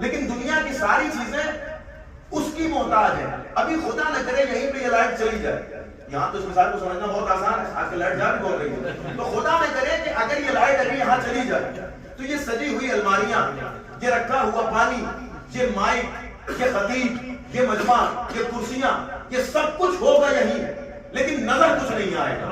لیکن دنیا کی ساری چیزیں اس کی محتاج ہے. ابھی خدا نہ کرے یہیں پہ یہ لائٹ چلی جائے, یہاں تو اس مثال کو سمجھنا بہت آسان ہے, آج کل لائٹ جا بھی بول رہی ہے, تو خدا نہ کرے کہ اگر یہ لائٹ ابھی یہاں چلی جائے تو یہ سجی ہوئی الماریاں, یہ رکھا ہوا پانی, یہ مائک, یہ خطیب, یہ مجمع, یہ کرسیاں, یہ سب کچھ ہوگا یہیں, لیکن نظر کچھ نہیں آئے گا.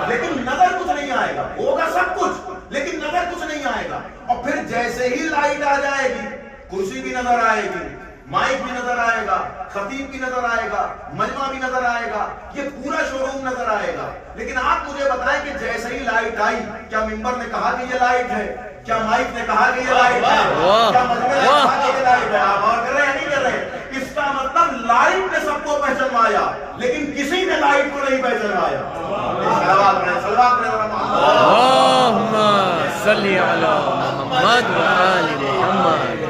لیکن نظر کچھ نہیں آئے گا. ہوگا سب کچھ لیکن نظر کچھ نہیں آئے گا. اور پھر جیسے ہی لائٹ آ جائے گی, کرسی بھی نظر آئے گی, مائک بھی نظر آئے گا, خطیب بھی نظر آئے گا, مجمع بھی نظر آئے گا, یہ پورا شو روم نظر آئے گا. لیکن آپ مجھے بتائیں کہ جیسے ہی لائٹ آئی, کیا ممبر نے کہا کہ یہ لائٹ ہے, کیا مائک نے کہا کہ یہ لائٹ ہے, کیا مجمع نے کہا کہ یہ لائٹ ہے؟ آپ اور کر رہے ہیں نہیں کر رہے؟ اس کا مطلب لائٹ نے سب کو پہچانوایا لیکن کسی نے لائٹ کو نہیں پہچانوایا. اللہم صلی علی محمد و آل محمد.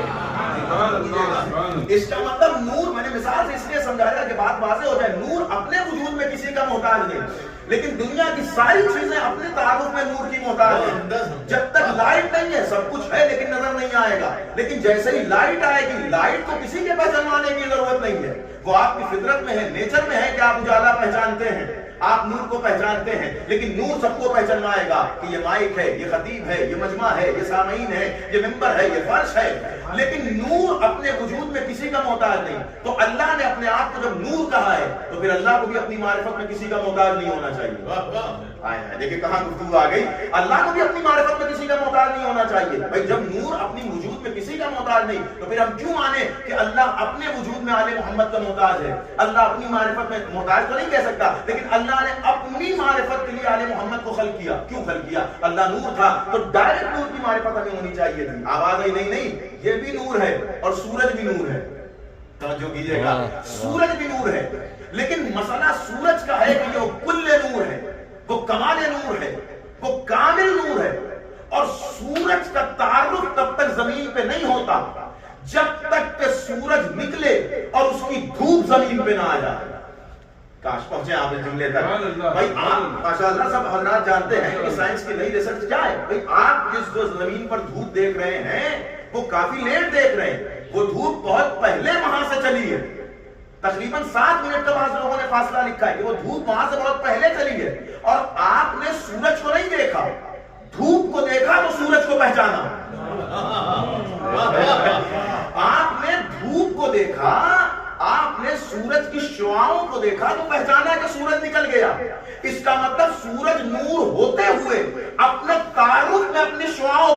اس کا مطلب نور, میں نے مثال سے اس لیے سمجھایا کہ بات واضح ہو جائے, نور اپنے وجود میں کسی کا محتاج نہیں, لیکن دنیا کی ساری چیزیں اپنے تعارف میں نور کی محتاج ہیں. جب تک لائٹ نہیں ہے سب کچھ ہے لیکن نظر نہیں آئے گا, لیکن جیسے ہی لائٹ آئے گی, لائٹ کو کسی کے پہچانوانے کی ضرورت نہیں ہے, وہ آپ کی فطرت میں ہے, نیچر میں ہے کہ آپ اجالا پہچانتے ہیں, آپ نور کو پہچانتے ہیں, لیکن نور سب کو پہچانوائے گا کہ یہ مائک ہے, یہ خطیب ہے, یہ مجمع ہے, یہ سامعین ہے, یہ ممبر ہے, یہ فرش ہے, لیکن نور اپنے وجود میں کسی کا محتاج نہیں. تو اللہ نے اپنے آپ کو جب نور کہا ہے تو پھر اللہ کو بھی اپنی معرفت میں کسی کا محتاج نہیں ہونا چاہیے. دیکھیں کہاں گفتگو آ گئی, اللہ کو بھی اپنی معرفت میں کسی کا محتاج نہیں ہونا چاہیے. بھائی جب نور اپنی وجود میں کسی کا محتاج نہیں تو پھر ہم کیوں مانیں کہ اللہ اپنے وجود میں آل محمد کا محتاج ہے؟ اللہ اپنی معرفت میں محتاج تو نہیں کہہ سکتا, لیکن اللہ نے اپنی معرفت کے لیے آل محمد کو خلق کیا. کیوں خلق کیا؟ اللہ نور تھا تو ڈائریکٹ نور کی معرفت ہمیں ہونی چاہیے تھی. آواز آئی نہیں, یہ بھی نور ہے اور سورج بھی نور ہے. توجہ کیجئے گا, سورج بھی نور ہے, لیکن مسئلہ سورج کا ہے کہ وہ کل نور ہے, وہ کمال نور ہے, وہ کامل نور ہے, اور سورج کا تعارف تب تک زمین پہ نہیں ہوتا جب تک کہ سورج نکلے اور اس کی دھوپ زمین پہ نہ آ جائے. کاش پہنچے آپ اس جملے تک. بھائی آپ ماشاءاللہ سب حضرات جانتے ہیں کہ سائنس کی نئی ریسرچ کیا ہے. بھائی آپ جس زمین پر دھوپ دیکھ رہے ہیں وہ کافی لیٹ دیکھ رہے ہیں, وہ دھوپ بہت پہلے وہاں سے چلی ہے, تقریباً 7 منٹ کا وہاں سے لوگوں نے فاصلہ لکھا ہے کہ وہ دھوپ وہاں سے بہت پہلے چلی ہے, اور آپ نے سورج کو نہیں دیکھا, دھوپ کو دیکھا تو سورج